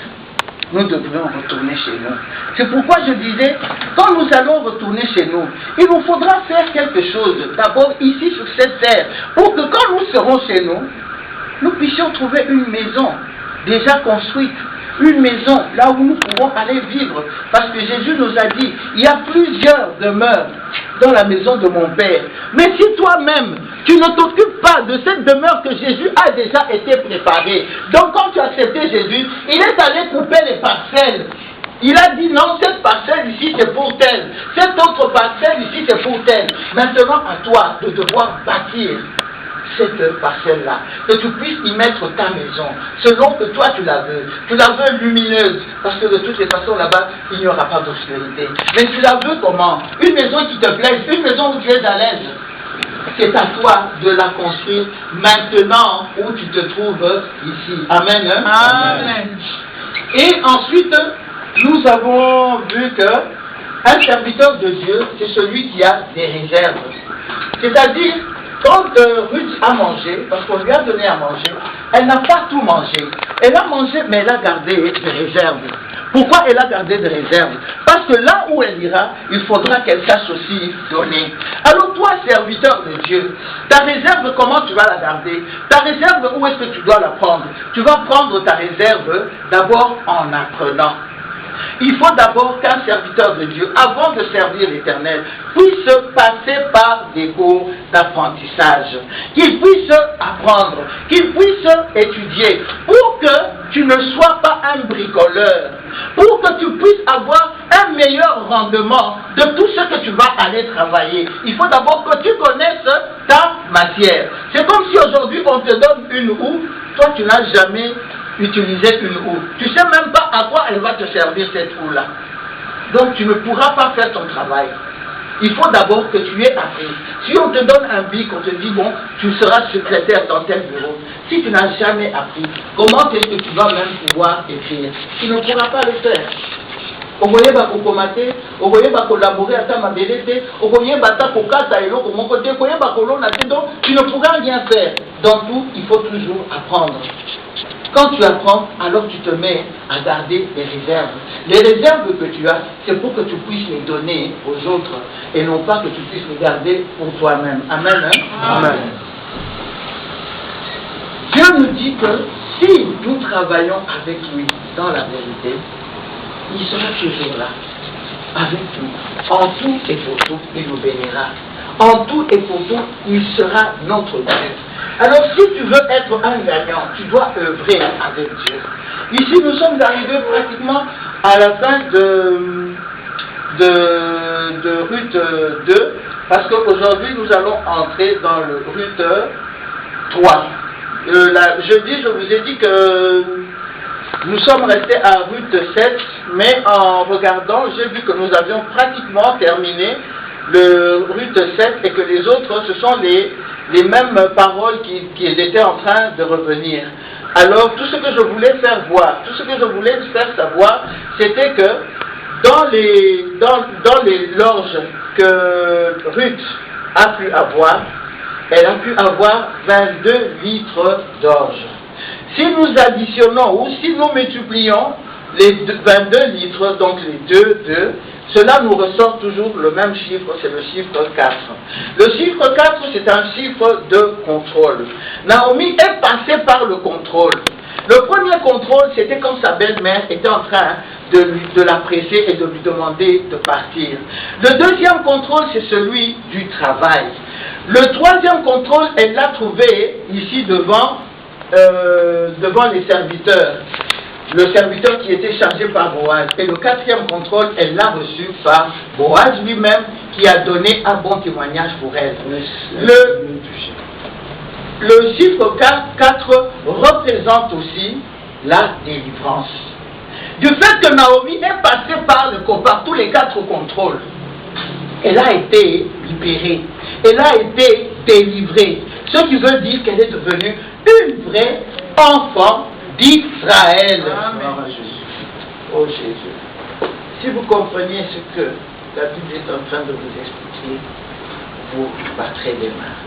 Nous devrions retourner chez nous. C'est pourquoi je disais, quand nous allons retourner chez nous, il nous faudra faire quelque chose, d'abord ici sur cette terre, pour que quand nous serons chez nous, nous puissions trouver une maison déjà construite, une maison là où nous pourrons aller vivre. Parce que Jésus nous a dit, il y a plusieurs demeures dans la maison de mon Père. Mais si toi-même, tu ne t'occupes pas de cette demeure que Jésus a déjà été préparée. Donc quand tu as accepté Jésus, il est allé couper les parcelles. Il a dit non, cette parcelle ici c'est pour tel. Cette autre parcelle ici c'est pour tel. Maintenant à toi de devoir bâtir cette parcelle-là, que tu puisses y mettre ta maison, selon que toi tu la veux. Tu la veux lumineuse, parce que de toutes les façons là-bas, il n'y aura pas d'obscurité. Mais tu la veux comment? Une maison qui te plaise, une maison où tu es à l'aise. C'est à toi de la construire maintenant où tu te trouves ici. Amen. Hein? Amen. Et ensuite, nous avons vu que un serviteur de Dieu, c'est celui qui a des réserves. C'est-à-dire, quand Ruth a mangé, parce qu'on lui a donné à manger, elle n'a pas tout mangé. Elle a mangé, mais elle a gardé des réserves. Pourquoi elle a gardé des réserves? Parce que là où elle ira, il faudra qu'elle sache aussi donner. Alors toi, serviteur de Dieu, ta réserve, comment tu vas la garder? Ta réserve, où est-ce que tu dois la prendre? Tu vas prendre ta réserve d'abord en apprenant. Il faut d'abord qu'un serviteur de Dieu, avant de servir l'Éternel, puisse passer par des cours d'apprentissage, qu'il puisse apprendre, qu'il puisse étudier, pour que tu ne sois pas un bricoleur, pour que tu puisses avoir un meilleur rendement de tout ce que tu vas aller travailler. Il faut d'abord que tu connaisses ta matière. C'est comme si aujourd'hui on te donne une houe, toi tu n'as jamais utiliser une houe. Tu ne sais même pas à quoi elle va te servir cette houe-là. Donc tu ne pourras pas faire ton travail. Il faut d'abord que tu aies appris. Si on te donne un bic, on te dit bon, tu seras secrétaire dans tel bureau. Si tu n'as jamais appris, comment est-ce que tu vas même pouvoir écrire? Tu ne pourras pas le faire. Ogoye ba kokomate, ogoye ba collaborer à ta mabelete, ogoye ba ta kokata elo mon côté, ogoye ba kolona te, donc tu ne pourras rien faire. Dans tout, il faut toujours apprendre. Quand tu apprends, alors tu te mets à garder des réserves. Les réserves que tu as, c'est pour que tu puisses les donner aux autres et non pas que tu puisses les garder pour toi-même. Amen. Hein? Amen. Dieu nous dit que si nous travaillons avec lui dans la vérité, il sera toujours là, avec nous. En tout et pour tout, il nous bénira. En tout et pour tout, il sera notre Dieu. Alors si tu veux être un gagnant, tu dois œuvrer avec Dieu. Ici, nous sommes arrivés pratiquement à la fin de Ruth 2, parce qu'aujourd'hui, nous allons entrer dans le Ruth 3. Jeudi, je vous ai dit que nous sommes restés à Ruth 7, mais en regardant, j'ai vu que nous avions pratiquement terminé le Ruth 7 et que les autres, ce sont les mêmes paroles qui étaient en train de revenir. Alors, tout ce que je voulais faire voir, tout ce que je voulais faire savoir, c'était que dans les lorges que Ruth a pu avoir, elle a pu avoir 22 litres d'orge. Si nous additionnons ou si nous multiplions les 22 litres, donc les 2, cela nous ressort toujours le même chiffre, c'est le chiffre 4. Le chiffre 4, c'est un chiffre de contrôle. Naomi est passée par le contrôle. Le premier contrôle, c'était quand sa belle-mère était en train de la presser et de lui demander de partir. Le deuxième contrôle, c'est celui du travail. Le troisième contrôle, elle l'a trouvé ici devant les serviteurs. le serviteur qui était chargé par Boaz. Et le quatrième contrôle, elle l'a reçu par Boaz lui-même, qui a donné un bon témoignage pour elle. Le chiffre 4 représente aussi la délivrance. Du fait que Naomi est passée par tous les 4 contrôles, elle a été libérée, elle a été délivrée. Ce qui veut dire qu'elle est devenue une vraie enfant d'Israël. Oh Jésus. Si vous compreniez ce que la Bible est en train de vous expliquer, vous battrez les mains.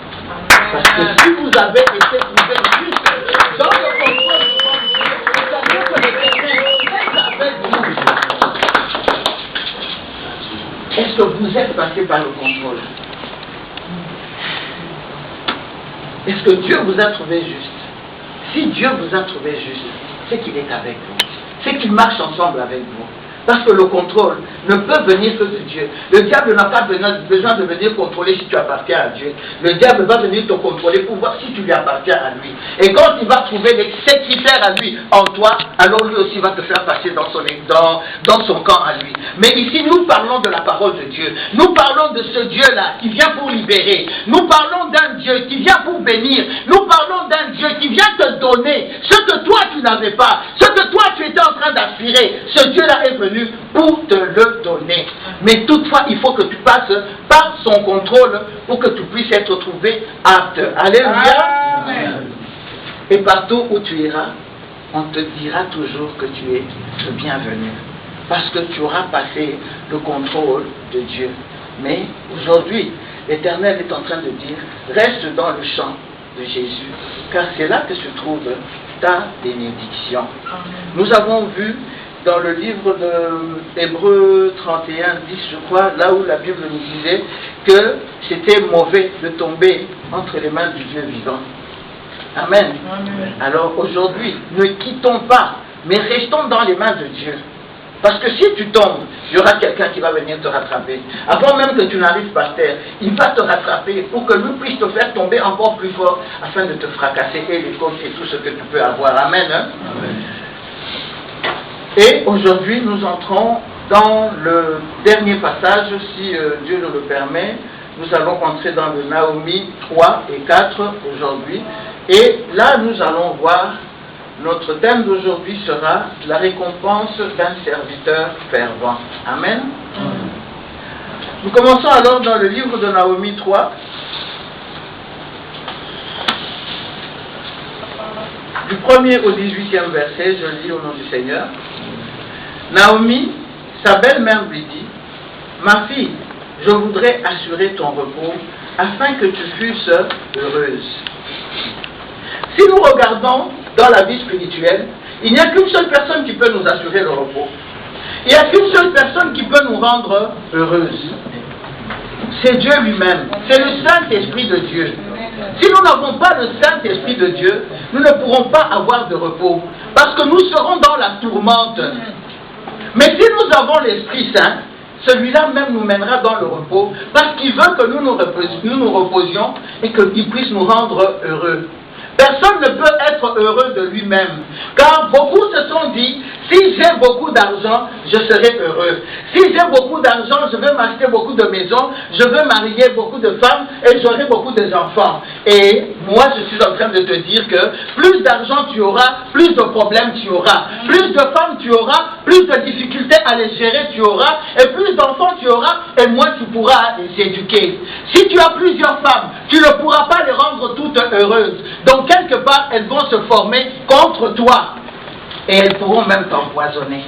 Parce que si vous avez été trouvé juste dans le contrôle de Dieu, c'est-à-dire que l'Éternel est avec vous. Est-ce que vous êtes passé par le contrôle? Est-ce que Dieu vous a trouvé juste? Si Dieu vous a trouvé juste, c'est qu'il est avec vous. C'est qu'il marche ensemble avec vous. Parce que le contrôle ne peut venir que de Dieu. Le diable n'a pas besoin de venir contrôler si tu appartiens à Dieu. Le diable va venir te contrôler pour voir si tu lui appartiens à lui. Et quand il va trouver ses critères à lui en toi, alors lui aussi va te faire passer dans son camp à lui. Mais ici, nous parlons de la parole de Dieu. Nous parlons de ce Dieu-là qui vient pour libérer. Nous parlons d'un Dieu qui vient pour bénir. Nous parlons d'un Dieu qui vient te donner ce que toi tu n'avais pas, ce que toi tu étais en train d'aspirer. Ce Dieu-là est venu pour te le donner. Mais toutefois, il faut que tu passes par son contrôle pour que tu puisses être trouvé apte. Alléluia. Amen. Et partout où tu iras, on te dira toujours que tu es le bienvenu. Parce que tu auras passé le contrôle de Dieu. Mais aujourd'hui, l'Éternel est en train de dire, reste dans le champ de Jésus, car c'est là que se trouve ta bénédiction. Nous avons vu dans le livre de Hébreux 31, 10, je crois, là où la Bible nous disait que c'était mauvais de tomber entre les mains du Dieu vivant. Amen. Amen. Alors aujourd'hui, ne quittons pas, mais restons dans les mains de Dieu. Parce que si tu tombes, il y aura quelqu'un qui va venir te rattraper. Avant même que tu n'arrives par terre, il va te rattraper pour que lui puisse te faire tomber encore plus fort afin de te fracasser et les côtes et tout ce que tu peux avoir. Amen. Hein? Amen. Et aujourd'hui, nous entrons dans le dernier passage, si Dieu nous le permet. Nous allons entrer dans le Naomi 3 et 4 aujourd'hui. Et là, nous allons voir, notre thème d'aujourd'hui sera la récompense d'un serviteur fervent. Amen. Nous commençons alors dans le livre de Naomi 3. Du 1er au 18e verset, je lis au nom du Seigneur. Naomi, sa belle-mère lui dit, « Ma fille, je voudrais assurer ton repos afin que tu fusses heureuse. » Si nous regardons dans la vie spirituelle, il n'y a qu'une seule personne qui peut nous assurer le repos. Il n'y a qu'une seule personne qui peut nous rendre heureuses. C'est Dieu lui-même. C'est le Saint-Esprit de Dieu. Si nous n'avons pas le Saint-Esprit de Dieu, nous ne pourrons pas avoir de repos. Parce que nous serons dans la tourmente. Mais si nous avons l'Esprit Saint, celui-là même nous mènera dans le repos, parce qu'il veut que nous nous reposions et qu'il puisse nous rendre heureux. Personne ne peut être heureux de lui-même. Car beaucoup se sont dit, si j'ai beaucoup d'argent, je serai heureux. Si j'ai beaucoup d'argent, je vais m'acheter beaucoup de maisons, je vais marier beaucoup de femmes et j'aurai beaucoup d'enfants. Et moi, je suis en train de te dire que plus d'argent tu auras, plus de problèmes tu auras. Plus de femmes tu auras, plus de difficultés à les gérer tu auras. Et plus d'enfants tu auras, et moins tu pourras les éduquer. Si tu as plusieurs femmes, tu ne pourras pas les rendre toutes heureuses. Donc, quelque part, elles vont se former contre toi. Et elles pourront même t'empoisonner.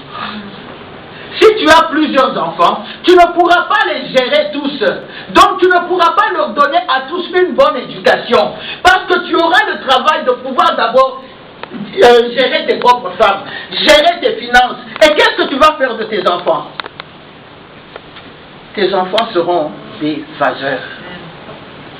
Si tu as plusieurs enfants, tu ne pourras pas les gérer tous. Donc tu ne pourras pas leur donner à tous une bonne éducation. Parce que tu auras le travail de pouvoir d'abord gérer tes propres femmes, gérer tes finances. Et qu'est-ce que tu vas faire de tes enfants? Tes enfants seront des vaseurs.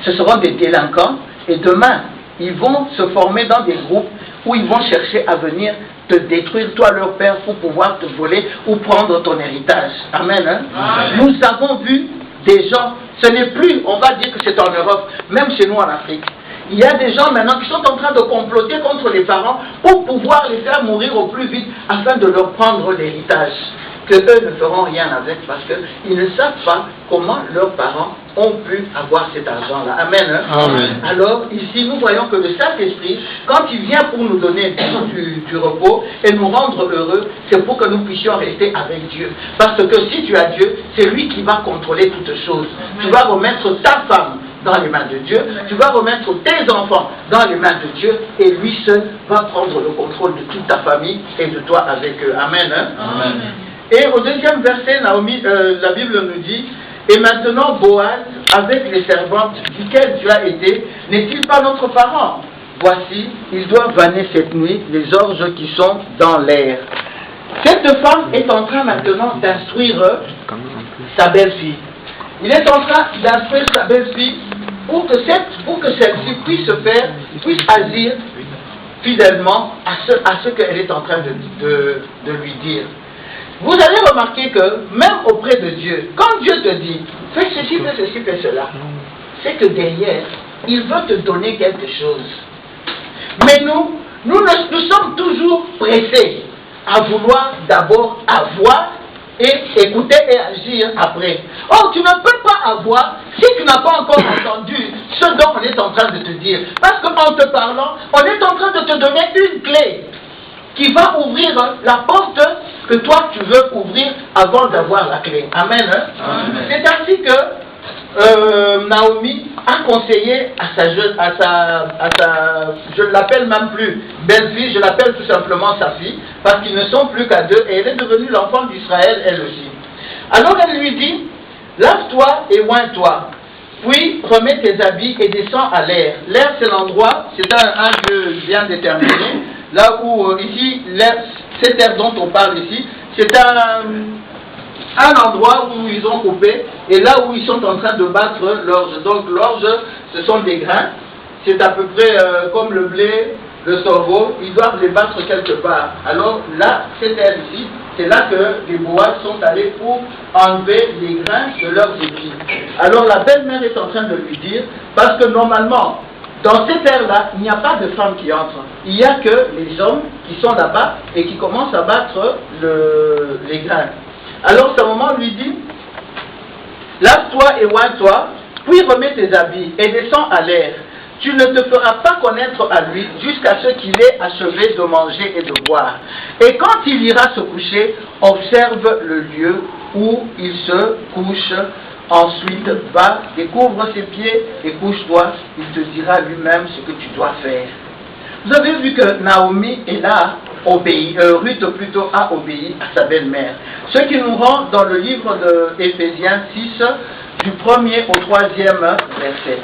Ce seront des délinquants. Et demain, ils vont se former dans des groupes où ils vont chercher à venir te détruire, toi leur père, pour pouvoir te voler ou prendre ton héritage. Amen. Hein? Amen. Nous avons vu des gens, ce n'est plus, on va dire que c'est en Europe, même chez nous en Afrique. Il y a des gens maintenant qui sont en train de comploter contre les parents pour pouvoir les faire mourir au plus vite afin de leur prendre l'héritage. Que eux ne feront rien avec parce qu'ils ne savent pas comment leurs parents ont pu avoir cet argent-là. Amen. Hein? Amen. Alors ici, nous voyons que le Saint-Esprit, quand il vient pour nous donner du repos et nous rendre heureux, c'est pour que nous puissions rester avec Dieu. Parce que si tu as Dieu, c'est lui qui va contrôler toutes choses. Tu vas remettre ta femme dans les mains de Dieu, tu vas remettre tes enfants dans les mains de Dieu, et lui seul va prendre le contrôle de toute ta famille et de toi avec eux. Amen. Hein? Amen. Et au deuxième verset, Naomi, la Bible nous dit, et maintenant Boaz, avec les servantes duquel tu as été, n'est-il pas notre parent? Voici, il doit vanner cette nuit les orges qui sont dans l'air. Cette femme est en train maintenant d'instruire sa belle-fille. Il est en train d'instruire sa belle-fille pour que celle-ci puisse agir fidèlement à ce qu'elle est en train de lui dire. Vous allez remarquer que même auprès de Dieu, quand Dieu te dit fais ceci, fais cela, c'est que derrière, il veut te donner quelque chose. Mais nous sommes toujours pressés à vouloir d'abord avoir et écouter et agir après. Oh, tu ne peux pas avoir si tu n'as pas encore entendu ce dont on est en train de te dire. Parce qu'en te parlant, on est en train de te donner une clé qui va ouvrir la porte que toi tu veux ouvrir avant d'avoir la clé. Amen. Hein? Amen. C'est ainsi que Naomi a conseillé à je ne l'appelle même plus belle-fille, je l'appelle tout simplement sa fille, parce qu'ils ne sont plus qu'à deux, et elle est devenue l'enfant d'Israël elle aussi. Alors elle lui dit, lave-toi et oins-toi, puis remets tes habits et descends à l'air. L'air, c'est l'endroit, c'est un lieu bien déterminé, là où ici, cette terre dont on parle ici, c'est un endroit où ils ont coupé, et là où ils sont en train de battre l'orge. Donc l'orge, ce sont des grains, c'est à peu près comme le blé, le sorgho, ils doivent les battre quelque part. Alors là, cette terre ici, c'est là que les Boaz sont allés pour enlever les grains de leurs épis. Alors la belle-mère est en train de lui dire, parce que normalement, dans cette terre-là, il n'y a pas de femmes qui entrent. Il n'y a que les hommes qui sont là-bas et qui commencent à battre les grains. Alors sa maman lui dit, lave-toi et oins-toi, puis remets tes habits et descends à l'air. Tu ne te feras pas connaître à lui jusqu'à ce qu'il ait achevé de manger et de boire. Et quand il ira se coucher, observe le lieu où il se couche. Ensuite, va, découvre ses pieds et couche-toi. Il te dira lui-même ce que tu dois faire. Vous avez vu que Naomi est là, Ruth plutôt a obéi à sa belle-mère. Ce qui nous rend dans le livre de Éphésiens 6, du 1er au 3e verset.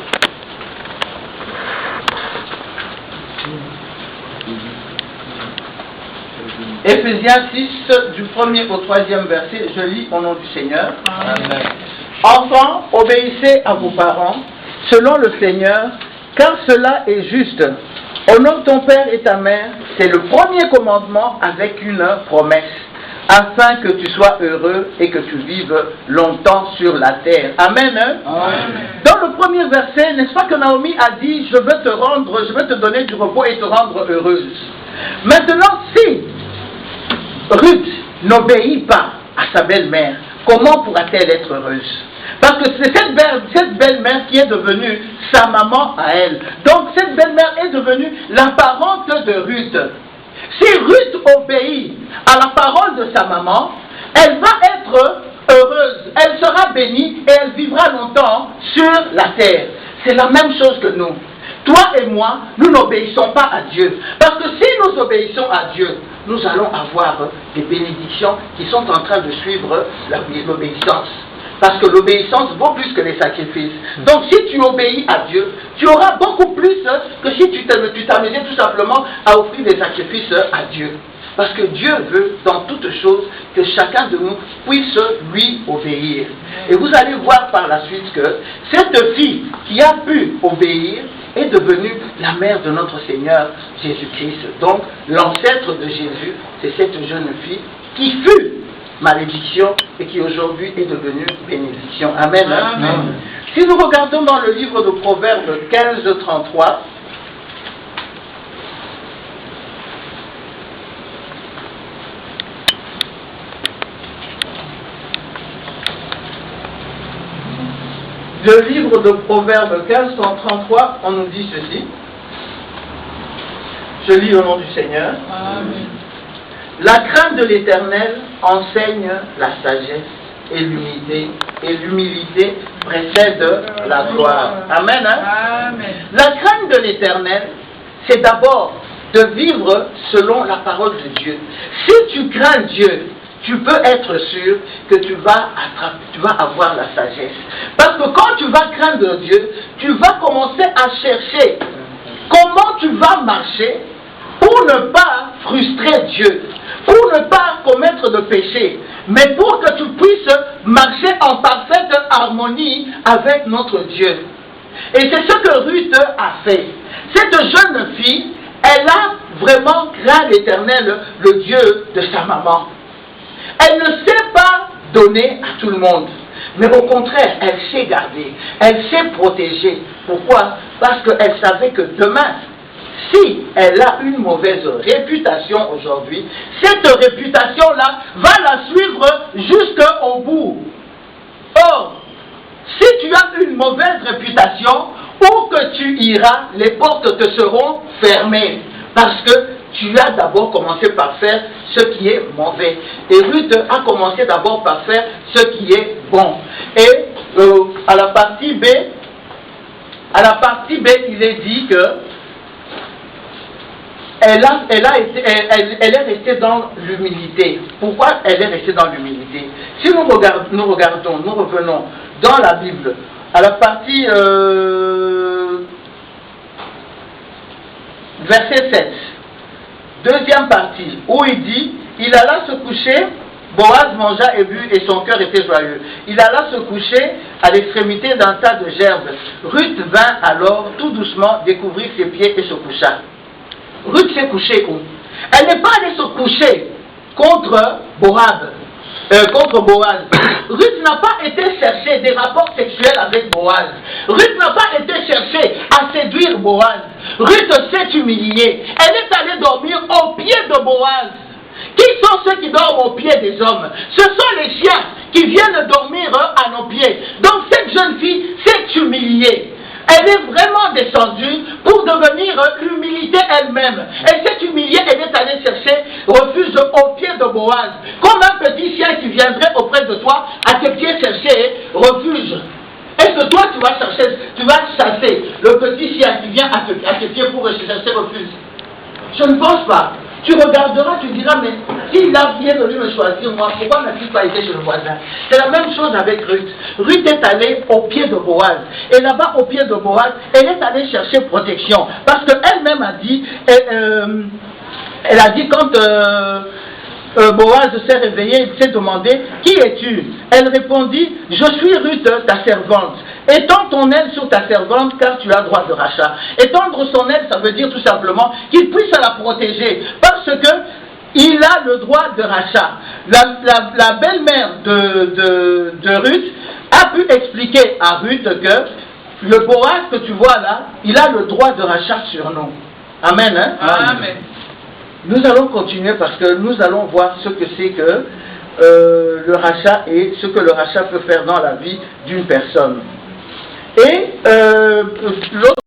Éphésiens 6, du 1er au 3e verset, je lis au nom du Seigneur. Amen. Enfants, obéissez à vos parents, selon le Seigneur, car cela est juste. Honore ton père et ta mère, c'est le premier commandement avec une promesse, afin que tu sois heureux et que tu vives longtemps sur la terre. Amen. Hein? Amen. Dans le premier verset, n'est-ce pas que Naomi a dit, je veux te donner du repos et te rendre heureuse. Maintenant, si Ruth n'obéit pas à sa belle-mère, comment pourra-t-elle être heureuse? Parce que c'est cette belle-mère qui est devenue sa maman à elle. Donc cette belle-mère est devenue la parente de Ruth. Si Ruth obéit à la parole de sa maman, elle va être heureuse, elle sera bénie et elle vivra longtemps sur la terre. C'est la même chose que nous. Toi et moi, nous n'obéissons pas à Dieu. Parce que si nous obéissons à Dieu, nous allons avoir des bénédictions qui sont en train de suivre l'obéissance. Parce que l'obéissance vaut plus que les sacrifices. Donc si tu obéis à Dieu, tu auras beaucoup plus que si tu t'amusais tout simplement à offrir des sacrifices à Dieu. Parce que Dieu veut, dans toutes choses, que chacun de nous puisse lui obéir. Et vous allez voir par la suite que cette fille qui a pu obéir est devenue la mère de notre Seigneur Jésus-Christ. Donc, l'ancêtre de Jésus, c'est cette jeune fille qui fut malédiction et qui aujourd'hui est devenue bénédiction. Amen. Amen. Si nous regardons dans le livre de Proverbes 15, 33, Le livre de Proverbes 15:33, on nous dit ceci. Je lis au nom du Seigneur. Amen. La crainte de l'Éternel enseigne la sagesse et l'humilité précède la gloire. Amen. Hein? Amen. La crainte de l'Éternel, c'est d'abord de vivre selon la parole de Dieu. Si tu crains Dieu, tu peux être sûr que tu vas avoir la sagesse. Parce que quand tu vas craindre Dieu, tu vas commencer à chercher comment tu vas marcher pour ne pas frustrer Dieu, pour ne pas commettre de péché, mais pour que tu puisses marcher en parfaite harmonie avec notre Dieu. Et c'est ce que Ruth a fait. Cette jeune fille, elle a vraiment craint l'Éternel, le Dieu de sa maman. Elle ne sait pas donner à tout le monde, mais au contraire, elle sait garder, elle sait protéger. Pourquoi? Parce qu'elle savait que demain, si elle a une mauvaise réputation aujourd'hui, cette réputation-là va la suivre jusqu'au bout. Or, si tu as une mauvaise réputation, où que tu iras, les portes te seront fermées. Parce que tu as d'abord commencé par faire ce qui est mauvais. Et Ruth a commencé d'abord par faire ce qui est bon. Et à la partie B, il est dit que elle est restée dans l'humilité. Pourquoi elle est restée dans l'humilité? Si nous revenons dans la Bible, à la partie verset 7, deuxième partie, où il dit, il alla se coucher, Boaz mangea et but, et son cœur était joyeux. Il alla se coucher à l'extrémité d'un tas de gerbes. Ruth vint alors tout doucement découvrir ses pieds et se coucha. Ruth s'est couchée où? Elle n'est pas allée se coucher contre Boaz. Ruth n'a pas été chercher des rapports sexuels avec Boaz. Ruth n'a pas été chercher à séduire Boaz. Ruth s'est humiliée. Elle est allée dormir au pied de Boaz. Qui sont ceux qui dorment au pied des hommes? Ce sont les chiens qui viennent dormir à nos pieds. Donc cette jeune fille s'est humiliée. Elle est vraiment descendue pour devenir l'humilité elle-même. Elle s'est humiliée, elle est allée chercher refuge au pied de Boaz. Comme un petit chien qui viendrait auprès de toi, à tes pieds chercher refuge. Est-ce que toi tu vas chasser le petit chien qui vient à tes pieds pour chercher refuge? Je ne pense pas. Tu regarderas, tu diras, mais s'il a bien venu me choisir, moi, pourquoi n'a-t-il pas été chez le voisin? C'est la même chose avec Ruth. Ruth est allée au pied de Boaz. Et là-bas, au pied de Boaz, elle est allée chercher protection. Parce qu'elle-même a dit, elle a dit quand Boaz s'est réveillé, il s'est demandé, qui es-tu? Elle répondit, je suis Ruth, ta servante. Étends ton aile sur ta servante, car tu as droit de rachat. Étendre son aile, ça veut dire tout simplement qu'il puisse la protéger, parce que il a le droit de rachat. La belle-mère de Ruth a pu expliquer à Ruth que le Boaz que tu vois là, il a le droit de rachat sur nous. Amen. Hein? Amen. Nous allons continuer parce que nous allons voir ce que c'est que le rachat et ce que le rachat peut faire dans la vie d'une personne. Et l'autre